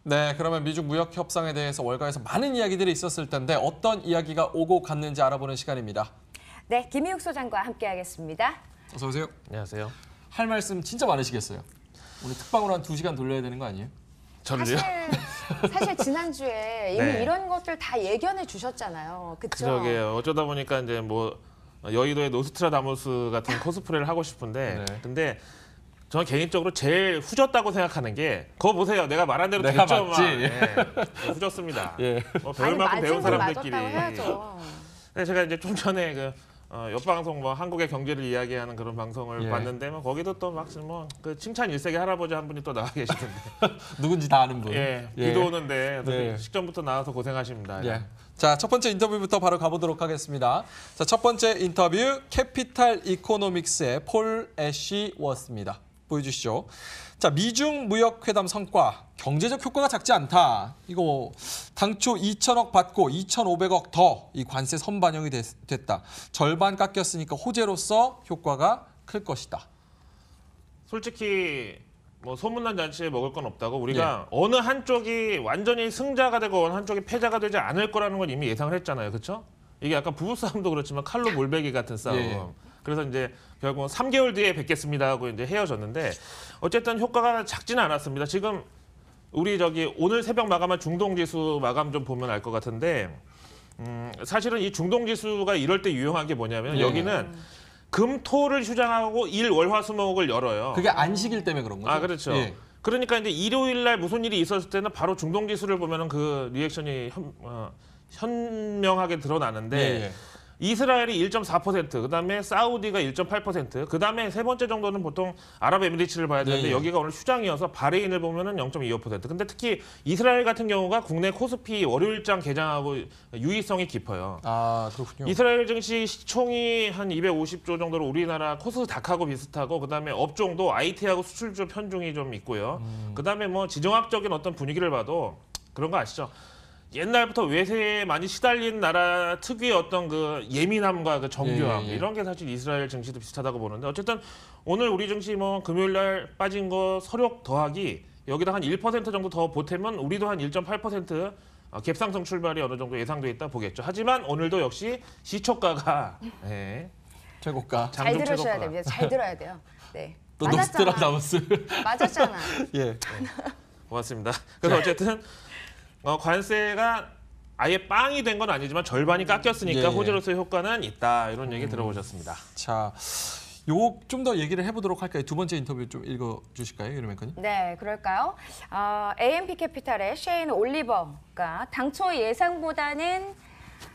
네, 그러면 미중 무역 협상에 대해서 월가에서 많은 이야기들이 있었을 텐데 어떤 이야기가 오고 갔는지 알아보는 시간입니다. 네, 김희욱 소장과 함께하겠습니다. 어서 오세요. 안녕하세요. 할 말씀 진짜 많으시겠어요. 오늘 특방으로 한 2시간 돌려야 되는 거 아니에요? 저를요? 사실 지난주에 이미 네. 이런 것들 다 예견해 주셨잖아요. 그렇죠? 그러게요. 어쩌다 보니까 이제 뭐 여의도의 노스트라다무스 같은 코스프레를 하고 싶은데 네. 근데 저는 개인적으로 제일 후졌다고 생각하는 게 그거 보세요. 내가 말한 대로 내가 됐죠. 맞지? 후졌습니다. 예. 배울 만큼 배운 사람들끼리. 맞았다고 해야죠. 네, 제가 이제 좀 전에 옆방송 뭐 한국의 경제를 이야기하는 그런 방송을 예. 봤는데 뭐 거기도 또 막 그 칭찬 일색의 할아버지 한 분이 또 나와 계시던데. 누군지 다 아는 분. 예, 비도 오는데 네. 식전부터 나와서 고생하십니다. 예. 자, 첫 번째 인터뷰부터 바로 가보도록 하겠습니다. 자, 첫 번째 인터뷰 캐피탈 이코노믹스의 폴 애쉬 워스입니다. 보여주시죠. 자, 미중 무역 회담 성과, 경제적 효과가 작지 않다. 이거 당초 2천억 받고 2,500억 더 이 관세 선반영이 됐다. 절반 깎였으니까 호재로서 효과가 클 것이다. 솔직히 뭐 소문난 잔치에 먹을 건 없다고 우리가 어느 한쪽이 완전히 승자가 되고 어느 한쪽이 패자가 되지 않을 거라는 건 이미 예상을 했잖아요. 그렇죠? 이게 약간 부부싸움도 그렇지만 칼로 몰배기 같은 싸움. 예. 그래서 이제 결국은 3개월 뒤에 뵙겠습니다 하고 이제 헤어졌는데 어쨌든 효과가 작지는 않았습니다. 지금 우리 오늘 새벽 마감한 중동지수 마감 좀 보면 알 것 같은데 사실은 이 중동지수가 이럴 때 유용한 게 뭐냐면 예. 여기는 금, 토를 휴장하고 일, 월, 화, 수, 목을 열어요. 그게 안식일 때문에 그런 거죠? 아, 그렇죠. 예. 그러니까 이제 일요일 날 무슨 일이 있었을 때는 바로 중동지수를 보면은 그 리액션이 현명하게 드러나는데 예. 이스라엘이 1.4%, 그다음에 사우디가 1.8%, 그다음에 세 번째 정도는 보통 아랍에미리트를 봐야 되는데 예. 여기가 오늘 휴장이어서 바레인을 보면은 0.25%. 근데 특히 이스라엘 같은 경우가 국내 코스피 월요일장 개장하고 유의성이 깊어요. 아, 그렇군요. 이스라엘 증시 시총이 한 250조 정도로 우리나라 코스닥하고 비슷하고 그다음에 업종도 IT하고 수출주 편중이 좀 있고요. 그다음에 뭐 지정학적인 어떤 분위기를 봐도 그런 거 아시죠? 옛날부터 외세에 많이 시달린 나라 특유의 어떤 그 예민함과 그 정교함 예, 예. 이런 게 사실 이스라엘 증시도 비슷하다고 보는데 어쨌든 오늘 우리 증시 뭐 금요일 날 빠진 거 서력 더하기 여기다 한 1% 정도 더 보태면 우리도 한 1.8% 갭상승 출발이 어느 정도 예상돼 있다 보겠죠. 하지만 오늘도 역시 시초가가 최고가. 잘 장중 들으셔야 최고가. 됩니다. 잘 들어야 돼요. 네. 또 맞았잖아. 노스트라다무스. 맞았잖아. 예. 고맙습니다. 그래서 어쨌든 관세가 아예 빵이 된 건 아니지만 절반이 깎였으니까 예, 예. 호재로서의 효과는 있다. 이런 얘기 들어보셨습니다. 자, 요 좀 더 얘기를 해보도록 할까요? 두 번째 인터뷰 좀 읽어주실까요, 유림 앵커님? 네, 그럴까요? AMP 캐피탈의 셰인 올리버가 당초 예상보다는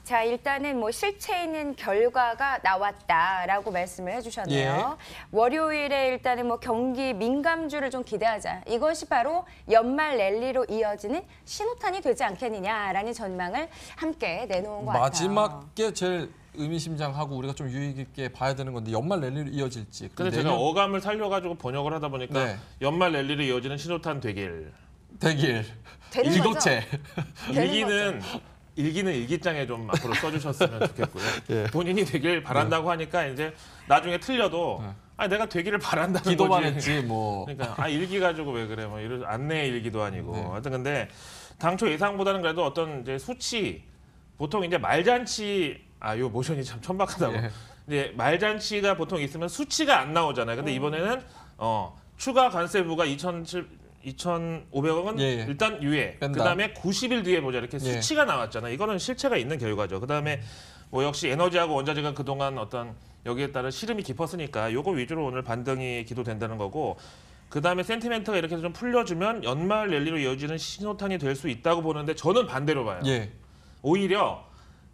자, 일단은 뭐 실체 있는 결과가 나왔다라고 말씀을 해주셨네요. 월요일에 일단은 뭐 경기 민감주를 좀 기대하자. 이것이 바로 연말 랠리로 이어지는 신호탄이 되지 않겠느냐라는 전망을 함께 내놓은 것 같아요. 마지막에 제일 의미심장하고 우리가 좀 유의 깊게 봐야 되는 건데 연말 랠리로 이어질지. 근데 제가 어감을 살려가지고 번역을 하다 보니까 네. 연말 랠리로 이어지는 신호탄 되길. 되길. 되는 일곱째. 되는 일기는 일기장에 좀 앞으로 써주셨으면 좋겠고요. 예. 본인이 되길 바란다고 하니까 이제 나중에 틀려도 내가 되기를 바란다는 기도만 거지. 했지 뭐. 그러니까 일기 가지고 왜 그래? 뭐 이런 안내 일기도 아니고. 네. 하여튼 근데 당초 예상보다는 그래도 어떤 이제 수치 보통 이제 말잔치 요 모션이 참 천박하다고. 예. 이제 말잔치가 보통 있으면 수치가 안 나오잖아요. 근데 이번에는 추가 관세부가 2,500억은 예. 일단 유예. 뺀다. 그다음에 90일 뒤에 보자 이렇게 예. 수치가 나왔잖아요. 이거는 실체가 있는 결과죠. 그다음에 뭐 역시 에너지하고 원자재가 그동안 어떤 여기에 따른 시름이 깊었으니까 요거 위주로 오늘 반등이 기도된다는 거고 그다음에 센티멘트가 이렇게 좀 풀려주면 연말 랠리로 이어지는 신호탄이 될 수 있다고 보는데 저는 반대로 봐요. 예. 오히려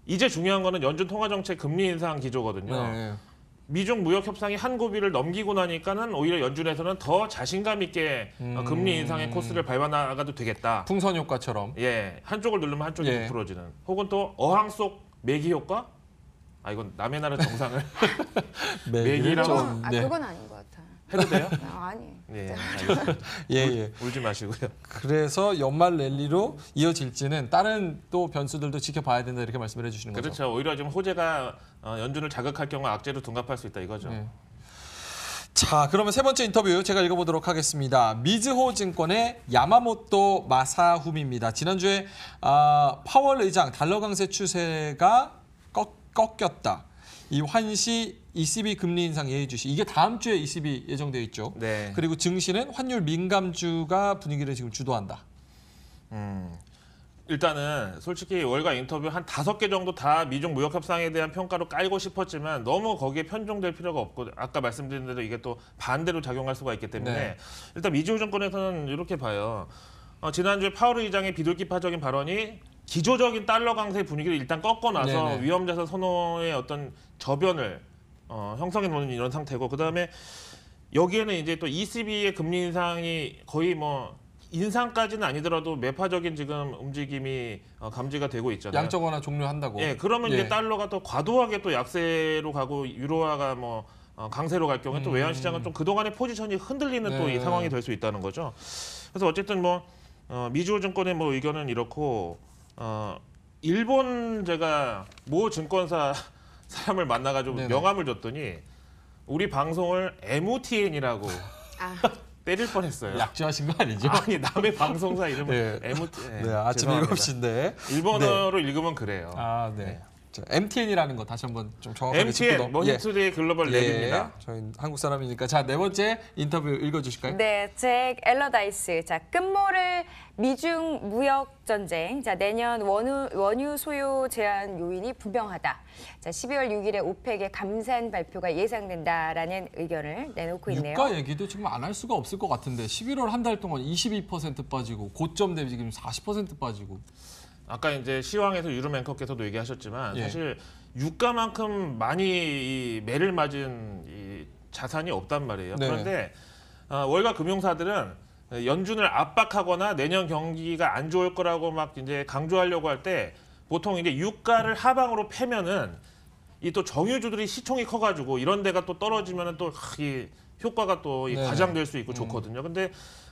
이제 중요한 거는 연준 통화정책 금리 인상 기조거든요. 네. 미중 무역 협상이 한 고비를 넘기고 나니까는 오히려 연준에서는 더 자신감 있게 금리 인상의 코스를 밟아 나가도 되겠다. 풍선 효과처럼. 예, 한쪽을 누르면 한쪽이 예. 부풀어지는. 혹은 또 어항 속 매기 효과? 이건 남의 나라 정상을 매기라고 좀, 네. 그건 아닌 것 같아. 해도 돼요? 아니. 예, 알겠습니다. 예. 울지 마시고요. 그래서 연말 랠리로 이어질지는 다른 또 변수들도 지켜봐야 된다 이렇게 말씀을 해주시는 거죠. 그렇죠. 오히려 지금 호재가 연준을 자극할 경우 악재로 둔갑할 수 있다 이거죠. 네. 자, 그러면 세 번째 인터뷰 제가 읽어보도록 하겠습니다. 미즈호 증권의 야마모토 마사후미입니다. 지난주에 파월 의장 달러 강세 추세가 꺾였다. 이 환시 ECB 금리 인상 예의주시 이게 다음 주에 ECB 예정되어 있죠. 네. 그리고 증시는 환율 민감주가 분위기를 지금 주도한다. 일단은 솔직히 월가 인터뷰 한 5개 정도 다 미중 무역 협상에 대한 평가로 깔고 싶었지만 너무 거기에 편중될 필요가 없고 아까 말씀드린 대로 이게 또 반대로 작용할 수가 있기 때문에 네. 일단 미주호 정권에서는 이렇게 봐요. 지난주에 파월 의장의 비둘기파적인 발언이 기조적인 달러 강세 분위기를 일단 꺾어놔서 네네. 위험자산 선호의 어떤 저변을 형성해 놓는 이런 상태고 그다음에 여기에는 이제 또 ECB의 금리 인상이 거의 뭐 인상까지는 아니더라도 매파적인 지금 움직임이 감지가 되고 있잖아요. 양적 완화 종료한다고. 예, 그러면 예. 이제 달러가 또 과도하게 또 약세로 가고 유로화가 뭐 강세로 갈 경우에 또 외환 시장은 좀 그동안의 포지션이 흔들리는 또 이 네. 상황이 될 수 있다는 거죠. 그래서 어쨌든 뭐 미주호 증권의 뭐 의견은 이렇고 일본 제가 모 증권사 사람을 만나가지고 네네. 명함을 줬더니 우리 방송을 MOTN이라고 아, 때릴 뻔했어요. 약주하신 거 아니죠? 아니 남의 방송사 이름을 네. MOTN. 네, 아침 7시인데. 일본어로 읽으면 그래요. 아, 네. 자, MTN이라는 거 다시 한번 좀 정확하게 짚고 MTN 머니투데이 글로벌 랩입니다. 저희 한국 사람이니까 자, 네 번째 인터뷰 읽어주실까요? 네, 잭 엘러다이스. 자, 끝모를 미중 무역 전쟁. 자, 내년 원유 소요 제한 요인이 분명하다. 자, 12월 6일에 오펙의 감산 발표가 예상된다라는 의견을 내놓고 있네요. 유가 얘기도 지금 안 할 수가 없을 것 같은데 11월 한 달 동안 22% 빠지고 고점 대비 지금 40% 빠지고. 아까 이제 시황에서 유로맨커께서도 얘기하셨지만 예. 사실 유가만큼 많이 이 매를 맞은 이 자산이 없단 말이에요. 네. 그런데 월가 금융사들은 연준을 압박하거나 내년 경기가 안 좋을 거라고 막 이제 강조하려고 할 때 보통 이제 유가를 하방으로 패면은 이 또 정유주들이 시총이 커가지고 이런 데가 또 떨어지면은 또 이 효과가 또 이 네. 과장될 수 있고 좋거든요. 근데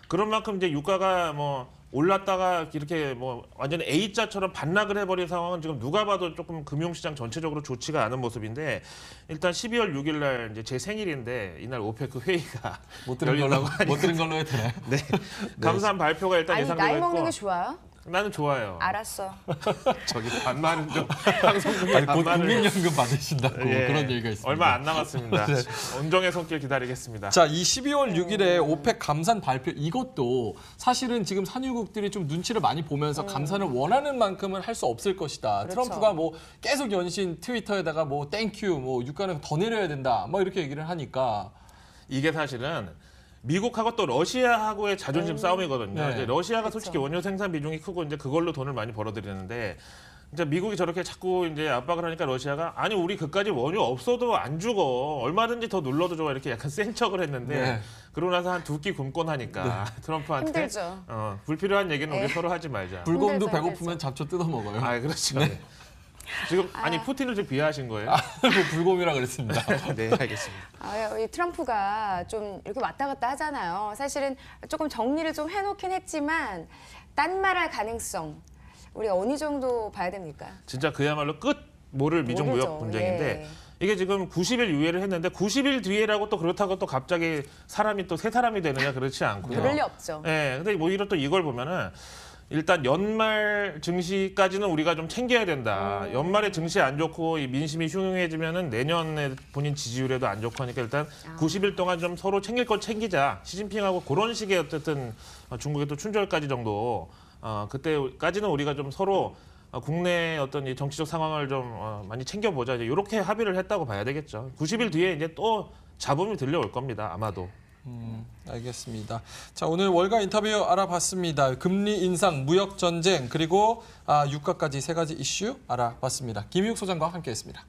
그런 만큼 이제 유가가 뭐 올랐다가 이렇게 뭐 완전 A자처럼 반락을 해버린 상황은 지금 누가 봐도 조금 금융시장 전체적으로 좋지가 않은 모습인데 일단 12월 6일 날 이제 제 생일인데 이날 오페크 회의가 못 들은 걸로 열린다고 못 들은 걸로 해도 되나요? 네. 감사한 발표가 일단 아니, 예상되고 나이 먹는 있고 게 좋아요? 나는 좋아요. 알았어. 저기 반말은 좀 방송 중에 아니, 곧 반말을 국민연금 받으신다고 예, 그런 얘기가 있습니다. 얼마 안 남았습니다. 온정의 손길 기다리겠습니다. 자, 이 12월 6일에 오펙 감산 발표 이것도 사실은 지금 산유국들이 좀 눈치를 많이 보면서 감산을 원하는 만큼은 할 수 없을 것이다. 그렇죠. 트럼프가 뭐 계속 연신 트위터에다가 뭐 땡큐, 뭐 유가는 더 내려야 된다, 뭐 이렇게 얘기를 하니까 이게 사실은 미국하고 또 러시아하고의 자존심 싸움이거든요. 네. 이제 러시아가 그쵸. 솔직히 원유 생산 비중이 크고 이제 그걸로 돈을 많이 벌어들이는데 이제 미국이 저렇게 자꾸 이제 압박을 하니까 러시아가 아니 우리 그까지 원유 없어도 안 죽어 얼마든지 더 눌러도 좋아 이렇게 약간 센 척을 했는데 네. 그러고 나서 한 두 끼 굶곤 하니까 트럼프한테 힘들죠. 불필요한 얘기는 우리 네. 서로 하지 말자. 불곰도 힘들죠, 배고프면 잡초 뜯어 먹어요. 아 그렇죠. 네. 지금 아니 푸틴을 지금 비하하신 거예요? 뭐 불곰이라 그랬습니다. 네 알겠습니다. 이 트럼프가 좀 이렇게 왔다 갔다 하잖아요. 사실은 조금 정리를 좀 해놓긴 했지만 딴말할 가능성 우리가 어느 정도 봐야 됩니까? 진짜 그야말로 끝 모를 미중 무역 모르죠. 분쟁인데 예. 이게 지금 90일 유예를 했는데 90일 뒤에라고 또 그렇다고 또 갑자기 사람이 또 새 사람이 되느냐 그렇지 않고요. 그럴 리 없죠. 예, 근데 오히려 또 이걸 보면은 일단 연말 증시까지는 우리가 좀 챙겨야 된다. 연말에 증시 안 좋고 이 민심이 흉흉해지면은 내년에 본인 지지율에도 안 좋고 하니까 일단 90일 동안 좀 서로 챙길 건 챙기자. 시진핑하고 그런 식의 어쨌든 중국의 또 춘절까지 정도 그때까지는 우리가 좀 서로 국내 어떤 이 정치적 상황을 좀 많이 챙겨보자. 이제 이렇게 합의를 했다고 봐야 되겠죠. 90일 뒤에 이제 또 잡음이 들려올 겁니다. 아마도. 알겠습니다. 자, 오늘 월가 인터뷰 알아봤습니다. 금리 인상, 무역 전쟁, 그리고 유가까지 세 가지 이슈 알아봤습니다. 김희욱 소장과 함께했습니다.